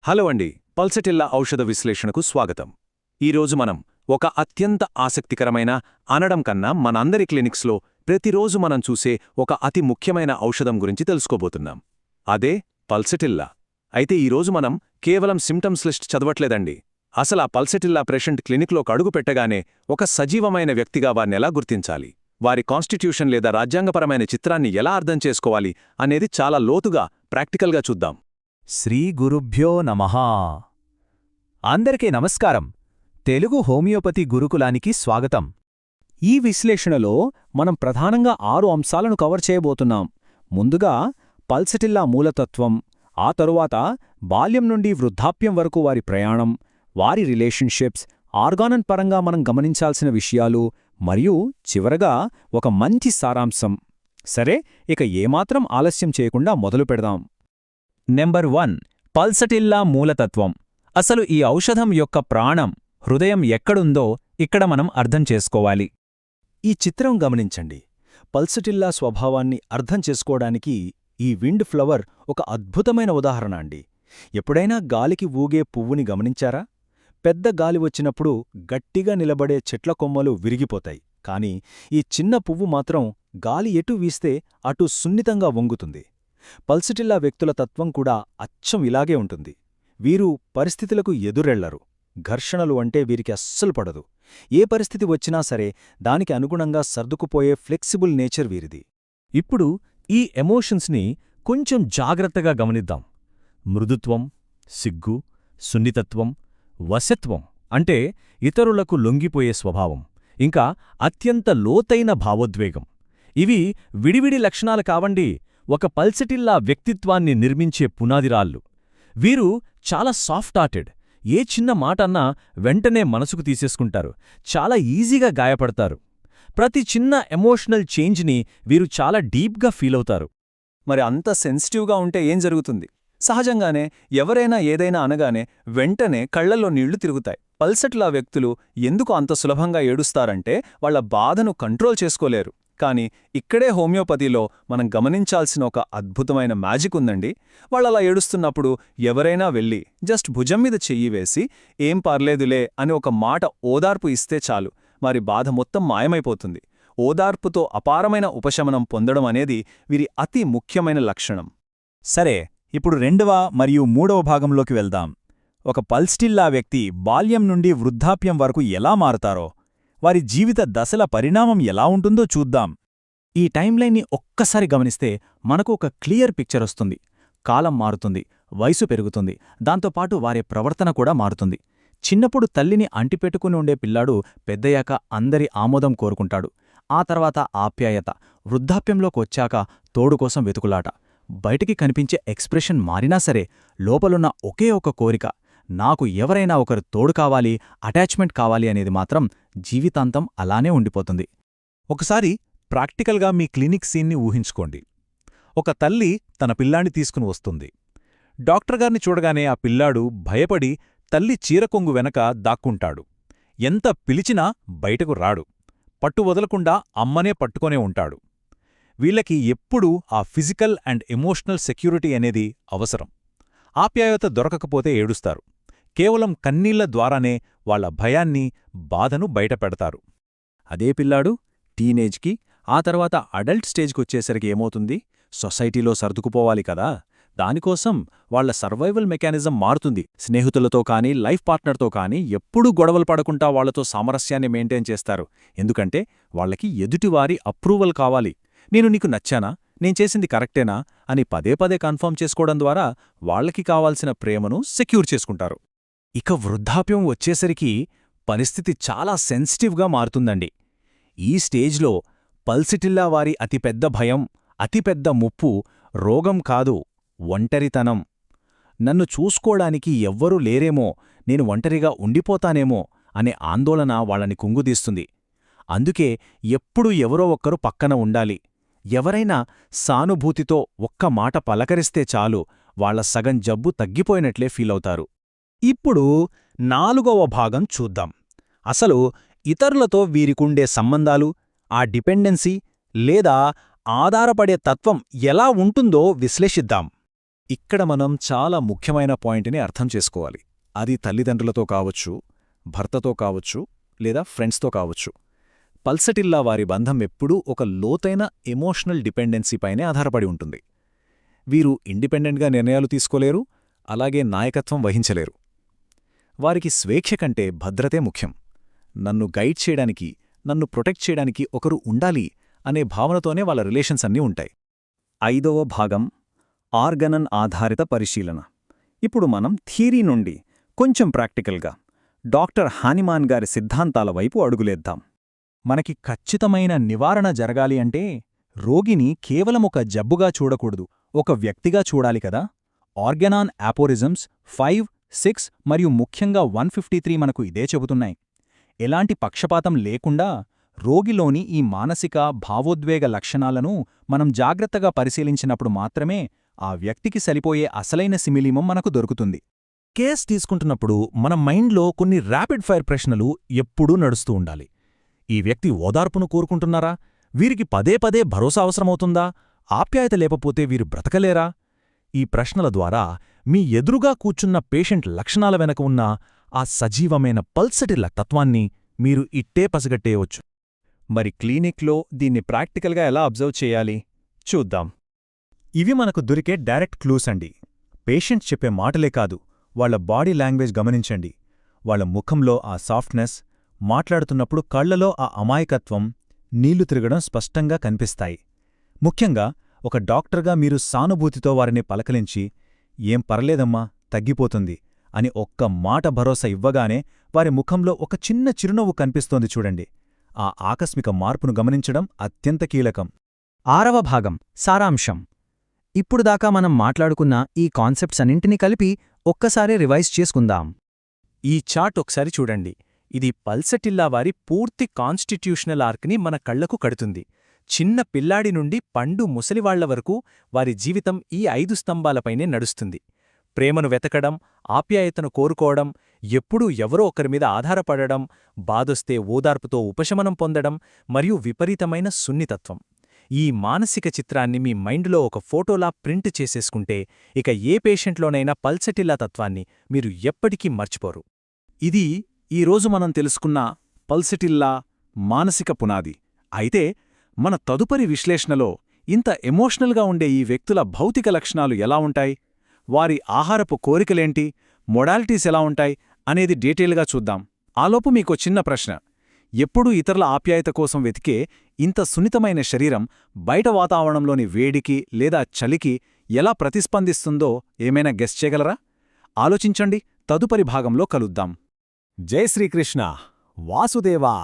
Hello అండి, pulsatilla ఔషధ విశ్లేషణకు స్వాగతం. ఈరోజు మనం ఒక అత్యంత ఆసక్తికరమైన, అనడం కన్నా మనందరి క్లినిక్స్లో ప్రతిరోజు మనం చూసే ఒక అతి ముఖ్యమైన ఔషధం గురించి తెలుసుకోబోతున్నాం. అదే పల్సటిల్లా. అయితే ఈరోజు మనం కేవలం సిమ్టమ్స్ లిస్ట్ చదవట్లేదండి. అసలు ఆ పల్సటిల్లా పేషెంట్ క్లినిక్లోకి అడుగు పెట్టగానే ఒక సజీవమైన వ్యక్తిగా వారినెలా గుర్తించాలి, వారి కాన్స్టిట్యూషన్ లేదా రాజ్యాంగపరమైన చిత్రాన్ని ఎలా అర్థం చేసుకోవాలి అనేది చాలా లోతుగా, ప్రాక్టికల్గా చూద్దాం. శ్రీ గురుభ్యో నమః. అందరికీ నమస్కారం. తెలుగు హోమియోపతి గురుకులానికి స్వాగతం. ఈ విశ్లేషణలో మనం ప్రధానంగా 6 అంశాలను కవర్ చేయబోతున్నాం. ముందుగా పల్సటిల్లా మూలతత్వం, ఆ తరువాత బాల్యం నుండి వృద్ధాప్యం వరకు వారి ప్రయాణం, వారి రిలేషన్షిప్స్, ఆర్గానన్ పరంగా మనం గమనించాల్సిన విషయాలు, మరియు చివరగా ఒక మంచి సారాంశం. సరే, ఇక ఏమాత్రం ఆలస్యం చేయకుండా మొదలు పెడదాం. నెంబర్ 1, పల్సటిల్లా మూలతత్వం. అసలు ఈ ఔషధం యొక్క ప్రాణం, హృదయం ఎక్కడుందో ఇక్కడ మనం అర్థం చేసుకోవాలి. ఈ చిత్రం గమనించండి. పల్సటిల్లా స్వభావాన్ని అర్థం చేసుకోవడానికి ఈ విండ్ ఫ్లవర్ ఒక అద్భుతమైన ఉదాహరణ అండి. ఎప్పుడైనా గాలికి ఊగే పువ్వుని గమనించారా? పెద్ద గాలి వచ్చినప్పుడు గట్టిగా నిలబడే చెట్ల కొమ్మలు విరిగిపోతాయి. కాని ఈ చిన్న పువ్వు మాత్రం గాలి ఎటు వీస్తే అటు సున్నితంగా వంగుతుంది. పల్సటిల్లా వ్యక్తుల తత్వం కూడా అచ్చం ఇలాగే ఉంటుంది. వీరు పరిస్థితులకు ఎదురెళ్లరు. ఘర్షణలు అంటే వీరికి అస్సలు పడదు. ఏ పరిస్థితి వచ్చినా సరే దానికి అనుగుణంగా సర్దుకుపోయే ఫ్లెక్సిబుల్ నేచర్ వీరిది. ఇప్పుడు ఈ ఎమోషన్స్ని కొంచెం జాగ్రత్తగా గమనిద్దాం. మృదుత్వం, సిగ్గు, సున్నితత్వం, వశత్వం అంటే ఇతరులకు లొంగిపోయే స్వభావం, ఇంకా అత్యంత లోతైన భావోద్వేగం. ఇవి విడివిడి లక్షణాలు కావండి, ఒక పల్సటిల్లా వ్యక్తిత్వాన్ని నిర్మించే పునాదిరాళ్ళు. వీరు చాలా సాఫ్ట్ హార్టెడ్. ఏ చిన్న మాటన్నా వెంటనే మనసుకు తీసేసుకుంటారు. చాలా ఈజీగా గాయపడతారు. ప్రతి చిన్న ఎమోషనల్ చేంజ్ని వీరు చాలా డీప్గా ఫీలవుతారు. మరి అంత సెన్సిటివ్గా ఉంటే ఏం జరుగుతుంది? సహజంగానే ఎవరైనా ఏదైనా అనగానే వెంటనే కళ్లల్లో నీళ్లు తిరుగుతాయి. పల్సటిల్లా వ్యక్తులు ఎందుకు అంత సులభంగా ఏడుస్తారంటే వాళ్ళ బాధను కంట్రోల్ చేసుకోలేరు. కానీ ఇక్కడే హోమియోపతిలో మనం గమనించాల్సిన ఒక అద్భుతమైన మ్యాజిక్ ఉందండి. వాళ్ళలా ఏడుస్తున్నప్పుడు ఎవరైనా వెళ్ళి జస్ట్ భుజం మీద చెయ్యి వేసి ఏం పర్లేదులే అని ఒక మాట ఓదార్పు ఇస్తే చాలు, వారి బాధ మొత్తం మాయమైపోతుంది. ఓదార్పుతో అపారమైన ఉపశమనం పొందడం అనేది వీరి అతి ముఖ్యమైన లక్షణం. సరే, ఇప్పుడు 2వ మరియు 3వ భాగంలోకి వెళ్దాం. ఒక పల్సటిల్లా వ్యక్తి బాల్యం నుండి వృద్ధాప్యం వరకు ఎలా మారతారో, వారి జీవిత దశల పరిణామం ఎలా ఉంటుందో చూద్దాం. ఈ టైంలైన్ని ఒక్కసారి గమనిస్తే మనకు ఒక క్లియర్ పిక్చర్ వస్తుంది. కాలం మారుతుంది, వయసు పెరుగుతుంది, దాంతోపాటు వారి ప్రవర్తన కూడా మారుతుంది. చిన్నప్పుడు తల్లిని అంటిపెట్టుకుని ఉండే పిల్లాడు పెద్దయ్యాక అందరి ఆమోదం కోరుకుంటాడు. ఆ తర్వాత ఆప్యాయత, వృద్ధాప్యంలోకొచ్చాక తోడుకోసం వెతుకులాట. బయటికి కనిపించే ఎక్స్ప్రెషన్ మారినా సరే లోపలున్న ఒకే ఒక కోరిక, నాకు ఎవరైనా ఒకరు తోడు కావాలి, అటాచ్మెంట్ కావాలి అనేది మాత్రం జీవితాంతం అలానే ఉండిపోతుంది. ఒకసారి ప్రాక్టికల్గా మీ క్లినిక్ సీన్ని ఊహించుకోండి. ఒక తల్లి తన పిల్లాన్ని తీసుకుని వస్తుంది. డాక్టర్గారిని చూడగానే ఆ పిల్లాడు భయపడి తల్లి చీరకొంగు వెనక దాక్కుంటాడు. ఎంత పిలిచినా బయటకు రాడు. పట్టు వదలకుండా అమ్మనే పట్టుకొనే ఉంటాడు. వీళ్ళకి ఎప్పుడూ ఆ ఫిజికల్ అండ్ ఎమోషనల్ సెక్యూరిటీ అనేది అవసరం. ఆప్యాయత దొరకకపోతే ఏడుస్తారు. కేవలం కన్నీళ్ల ద్వారానే వాళ్ల భయాన్ని, బాధను బయటపెడతారు. అదే పిల్లాడు టీనేజ్కి, ఆ తర్వాత అడల్ట్ స్టేజ్కొచ్చేసరికి ఏమవుతుంది? సొసైటీలో సర్దుకుపోవాలి కదా. దానికోసం వాళ్ల సర్వైవల్ మెకానిజం మారుతుంది. స్నేహితులతో కానీ, లైఫ్ పార్ట్నర్తో కానీ ఎప్పుడూ గొడవలు పడకుండా వాళ్లతో సామరస్యాన్ని మెయింటైన్ చేస్తారు. ఎందుకంటే వాళ్లకి ఎదుటివారి అప్రూవల్ కావాలి. నేను నీకు నచ్చానా, నేను చేసింది కరెక్టేనా అని పదే పదే కన్ఫర్మ్ చేసుకోవడం ద్వారా వాళ్లకి కావాల్సిన ప్రేమను సెక్యూర్ చేసుకుంటారు. ఇక వృద్ధాప్యం వచ్చేసరికి పరిస్థితి చాలా సెన్సిటివ్గా మారుతుందండి. ఈ స్టేజ్లో పల్సటిల్లా వారి అతిపెద్ద భయం, అతిపెద్ద ముప్పు రోగం కాదు, ఒంటరితనం. నన్ను చూసుకోవడానికి ఎవ్వరూ లేరేమో, నేను ఒంటరిగా ఉండిపోతానేమో అనే ఆందోళన వాళ్ళని కుంగుదీస్తుంది. అందుకే ఎప్పుడూ ఎవరో ఒక్కరు పక్కన ఉండాలి. ఎవరైనా సానుభూతితో ఒక్క మాట పలకరిస్తే చాలు, వాళ్ల సగం జబ్బు తగ్గిపోయినట్లే ఫీలవుతారు. ఇప్పుడు 4వ భాగం చూద్దాం. అసలు ఇతరులతో వీరికుండే సంబంధాలు, ఆ డిపెండెన్సీ లేదా ఆధారపడే తత్వం ఎలా ఉంటుందో విశ్లేషిద్దాం. ఇక్కడ మనం చాలా ముఖ్యమైన పాయింట్ని అర్థం చేసుకోవాలి. అది తల్లిదండ్రులతో కావచ్చు, భర్తతో కావచ్చు, లేదా ఫ్రెండ్స్తో కావచ్చు. పల్సటిల్లా వారి బంధం ఎప్పుడూ ఒక లోతైన ఎమోషనల్ డిపెండెన్సీపైనే ఆధారపడి ఉంటుంది. వీరు ఇండిపెండెంట్గా నిర్ణయాలు తీసుకోలేరు, అలాగే నాయకత్వం వహించలేరు. వారికి స్వేచ్ఛ కంటే భద్రతే ముఖ్యం. నన్ను గైడ్ చేయడానికి, నన్ను ప్రొటెక్ట్ చేయడానికి ఒకరు ఉండాలి అనే భావనతోనే వాళ్ళ రిలేషన్స్ అన్నీ ఉంటాయి. 5వ భాగం ఆర్గనన్ ఆధారిత పరిశీలన. ఇప్పుడు మనం థియరీ నుండి కొంచెం ప్రాక్టికల్గా డాక్టర్ హానిమాన్ గారి సిద్ధాంతాల వైపు అడుగులేద్దాం. మనకి ఖచ్చితమైన నివారణ జరగాలి అంటే రోగిని కేవలం ఒక జబ్బుగా చూడకూడదు, ఒక వ్యక్తిగా చూడాలి కదా. ఆర్గనాన్ ఆపోరిజమ్స్ 5, 6 మరియు ముఖ్యంగా 153 మనకు ఇదే చెబుతున్నాయి. ఎలాంటి పక్షపాతం లేకుండా రోగిలోని ఈ మానసిక, భావోద్వేగ లక్షణాలను మనం జాగ్రత్తగా పరిశీలించినప్పుడు మాత్రమే ఆ వ్యక్తికి సరిపోయే అసలైన సిమిలీమం మనకు దొరుకుతుంది. కేస్ తీసుకుంటున్నప్పుడు మన మైండ్లో కొన్ని ర్యాపిడ్ ఫైర్ ప్రశ్నలు ఎప్పుడూ నడుస్తూ ఉండాలి. ఈ వ్యక్తి ఓదార్పును కోరుకుంటున్నారా? వీరికి పదే పదే భరోసా అవసరమవుతుందా? ఆప్యాయత లేకపోతే వీరు బ్రతకలేరా? ఈ ప్రశ్నల ద్వారా మీ ఎదురుగా కూర్చున్న పేషెంట్ లక్షణాల వెనక ఉన్న ఆ సజీవమైన పల్సటిల్ల తత్వాన్ని మీరు ఇట్టే పసిగట్టేయవచ్చు. మరి క్లినిక్లో దీన్ని ప్రాక్టికల్గా ఎలా అబ్జర్వ్ చేయాలి చూద్దాం. ఇవి మనకు దొరికే డైరెక్ట్ క్లూస్ అండి. పేషెంట్ చెప్పే మాటలే కాదు, వాళ్ల బాడీ లాంగ్వేజ్ గమనించండి. వాళ్ల ముఖంలో ఆ సాఫ్ట్నెస్, మాట్లాడుతున్నప్పుడు కళ్లలో ఆ అమాయకత్వం, నీళ్లు తిరగడం స్పష్టంగా కనిపిస్తాయి. ముఖ్యంగా ఒక డాక్టర్గా మీరు సానుభూతితో వారిని పలకలించి, ఏం పర్లేదమ్మా, తగ్గిపోతుంది అని ఒక్క మాట భరోసా ఇవ్వగానే వారి ముఖంలో ఒక చిన్న చిరునవ్వు కనిపిస్తోంది చూడండి. ఆ ఆకస్మిక మార్పును గమనించడం అత్యంత కీలకం. 6వ భాగం సారాంశం. ఇప్పుడు దాకా మనం మాట్లాడుకున్న ఈ కాన్సెప్ట్స్ అన్నింటినీ కలిపి ఒక్కసారి రివైజ్ చేసుకుందాం. ఈ చార్ట్ ఒకసారి చూడండి. ఇది పల్సటిల్లా వారి పూర్తి కాన్స్టిట్యూషనల్ ఆర్క్ని మన కళ్లకు కడుతుంది. చిన్న పిల్లాడి నుండి పండు ముసలివాళ్ల వరకు వారి జీవితం ఈ 5 స్తంభాలపైనే నడుస్తుంది. ప్రేమను వెతకడం, ఆప్యాయతను కోరుకోవడం, ఎప్పుడూ ఎవరో ఒకరిమీద ఆధారపడడం, బాధొస్తే ఓదార్పుతో ఉపశమనం పొందడం మరియు విపరీతమైన సున్నితత్వం. ఈ మానసిక చిత్రాన్ని మీ మైండ్లో ఒక ఫోటోలా ప్రింట్ చేసేసుకుంటే ఇక ఏ పేషెంట్లోనైనా పల్సటిల్లా తత్వాన్ని మీరు ఎప్పటికీ మర్చిపోరు. ఇది ఈరోజు మనం తెలుసుకున్న పల్సటిల్లా మానసిక పునాది. అయితే మన తదుపరి విశ్లేషణలో ఇంత ఎమోషనల్గా ఉండే ఈ వ్యక్తుల భౌతిక లక్షణాలు ఎలా ఉంటాయి, వారి ఆహారపు కోరికలేంటి, మొడాలిటీస్ ఎలా ఉంటాయి అనేది డీటెయిల్గా చూద్దాం. ఆలోపు మీకో చిన్న ప్రశ్న. ఎప్పుడూ ఇతరుల ఆప్యాయత కోసం వెతికే ఇంత సున్నితమైన శరీరం బయట వాతావరణంలోని వేడికి లేదా చలికి ఎలా ప్రతిస్పందిస్తుందో ఏమైనా గెస్ చేయగలరా? ఆలోచించండి. తదుపరి భాగంలో కలుద్దాం. జై శ్రీకృష్ణ. వాసుదేవా.